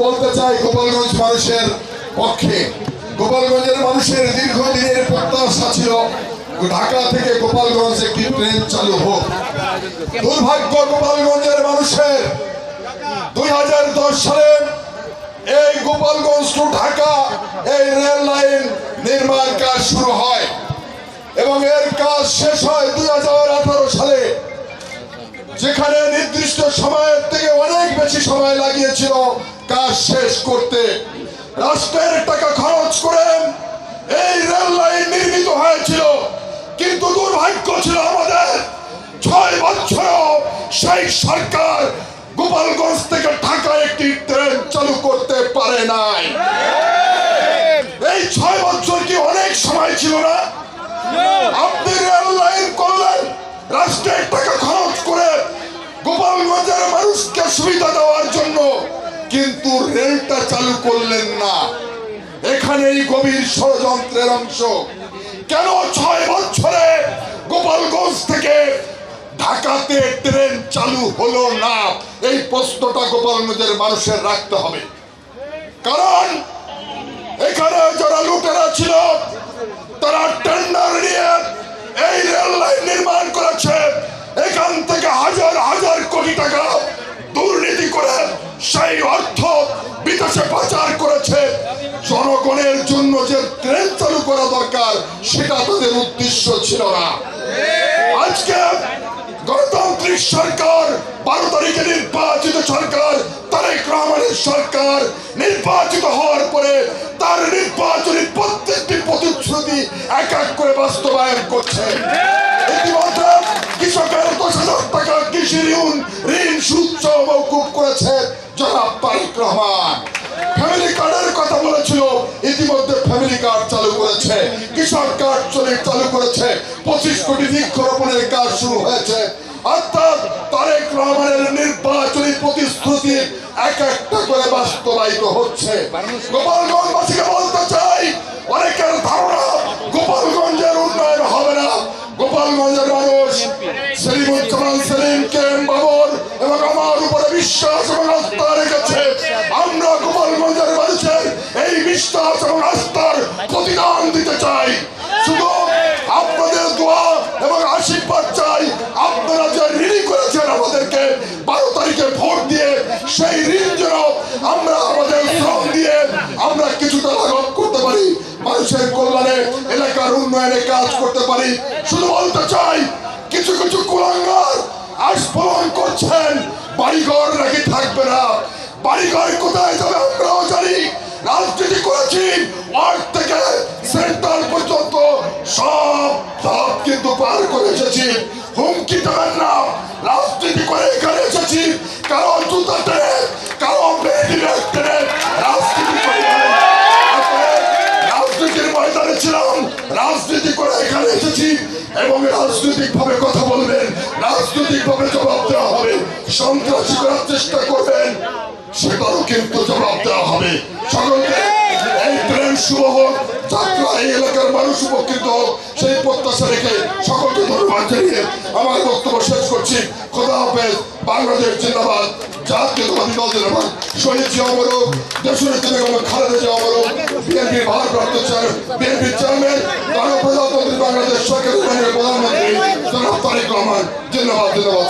বলতে চাই গোপালগঞ্জ মানুষের পক্ষে। গোপালগঞ্জের মানুষের দীর্ঘদিনের প্রত্যাশা ছিল ঢাকা থেকে গোপালগঞ্জ একটি ট্রেন চালু হোক। দুর্ভাগ্য গোপালগঞ্জের মানুষের 2010 সালে এই গোপালগঞ্জ টু ঢাকা এই রেল লাইন নির্মাণ কাজ শুরু হয় এবং এর কাজ শেষ হয় 2018 সালে, যেখানে নির্দিষ্ট সময়ের থেকে অনেক বেশি সময় লাগিয়েছিল কাজ শেষ করতে। রাষ্ট্রের টাকা খরচ করে এই রেল লাইন নির্মিত হয়েছিল, কিন্তু দুর্ভাগ্য ছিল আমাদের 6 বছর সেই সরকার গোপালগঞ্জ থেকে ঢাকা একটি ট্রেন চালু করতে পারে নাই। এই 6 বছর কি অনেক সময় ছিল না? আপনি রেল লাইন করলেন রাষ্ট্রের টাকা খরচ করে গোপালগঞ্জের মানুষকে সুবিধা দেওয়ার জন্য, কিন্তু রেলটা চালু করলেন না। এখানেই গভীর ষড়যন্ত্রের অংশ। কেন 6 বছরে গোপালগঞ্জ থেকে ঢাকাতে ট্রেন চালু হলো না? এই প্রশ্নটা গোপালগঞ্জের মানুষের রাখতে হবে। কারণ এখানে যারা লুটেরা ছিল তারা টেন্ডার নিয়ে এই রেল লাইন নির্মাণ করেছে। এখান থেকে হাজার হাজার কোটি টাকা দুর্নীতি করে সেই অর্থ বিদেশে পাচার করেছে। জনগণের জন্য যে ট্রেন চালু করা দরকার সেটা তাদের উদ্দেশ্য ছিল না। আজকে গণতান্ত্রিক সরকার, 12 তারিখে নির্বাচিত সরকার, তারেক রহমানের সরকার নির্বাচিত হওয়ার পরে তার নির্বাচনী প্রত্যেকটি প্রতিশ্রুতি এক এক করে বাস্তবায়ন করছে। ইতিমধ্যে কৃষকের 10,000 টাকা কৃষি ঋণ সুদ মওকুফ করেছে জনাব তারেক রহমান। ফ্যামিলি কার্ডের কথা বলেছিল, ইতিমধ্যে ফ্যামিলি কার্ড চালু করেছে। কৃষক কার্ড চালু করেছে। 25 কোটি বৃক্ষরোপণের কাজ শুরু হয়েছে। অর্থাৎ তারেক রহমানের নির্বাচনী প্রতিশ্রুতি এক একটা করে বাস্তবায়িত হচ্ছে। গোপালগঞ্জবাসীকে বলতে চাই, অনেকের ধারণা গোপালগঞ্জের উন্নয়ন হবে না। গোপালগঞ্জের মানুষ সেলিমুজ্জামান সেলিমকে বাবর এবং আমার উপরে বিশ্বাস এবং আস্থা রেখেছে। আমরা গোপালগঞ্জের মানুষের এই বিশ্বাস এবং আস্থার প্রতিদান দিতে চাই। শুধু আপনাদের দোয়া এবং আশীর্বাদ চাই। আপনারা যে ঋণ করেছেন আমাদেরকে 12 তারিখে ভোট দিয়ে, সেই ঋণ যেন আমরা আমাদের শ্রম দিয়ে আমরা কিছুটা লাঘব করতে পারি, মানুষের কল্যাণে এলাকার উন্নয়নে কাজ করতে পারি। শুধু বলতে চাই, কিছু কিছু কুলাঙ্গার আস্ফলন করছেন বাড়িঘর নাকি থাকবে না। বাড়িঘর কোথায় যাবে আমরাও জানি। রাজনীতি করেছি ওয়ার্ড থেকে সেন্ট্রাল পর্যন্ত সব কিন্তু পার করে এসেছি। হুমকি দেবেন না। রাজনীতি করে এখানে এসেছি, কারণ জুতা টেনে, কারণ বেটি ব্যাগ টেনে রাজনীতি করে রাজনীতির ময়দানে ছিলাম। রাজনীতি করে এখানে এসেছি এবং রাজনৈতিক ভাবে কথা বলবেন, রাজনৈতিক ভাবে জবাব দেওয়া হবে। সন্ত্রাসী করার চেষ্টা করবেন, সেটারও কিন্তু জবাব দেওয়া হবে। সকলকে এই ট্রেন শুভ হোক, যাত্রা এই এলাকার মানুষ উপকৃত হোক, সেই প্রত্যাশা রেখে সকলকে ধন্যবাদ জানিয়ে আমার বক্তব্য শেষ করছি। খোদা হাফেজ। বাংলাদেশ জিন্দাবাদ, জাতীয়তাবাদী দল জিন্দাবাদ। শহীদ জিয়া অমর, দেশনেত্রী বেগম খালেদা জিয়া অমর, বিএনপির ভারপ্রাপ্ত বিএনপির চেয়ারম্যান, গণপ্রজাতন্ত্রী বাংলাদেশ সরকারের প্রধানমন্ত্রী জনাব তারেক রহমান জিন্দাবাদ জিন্দাবাদ।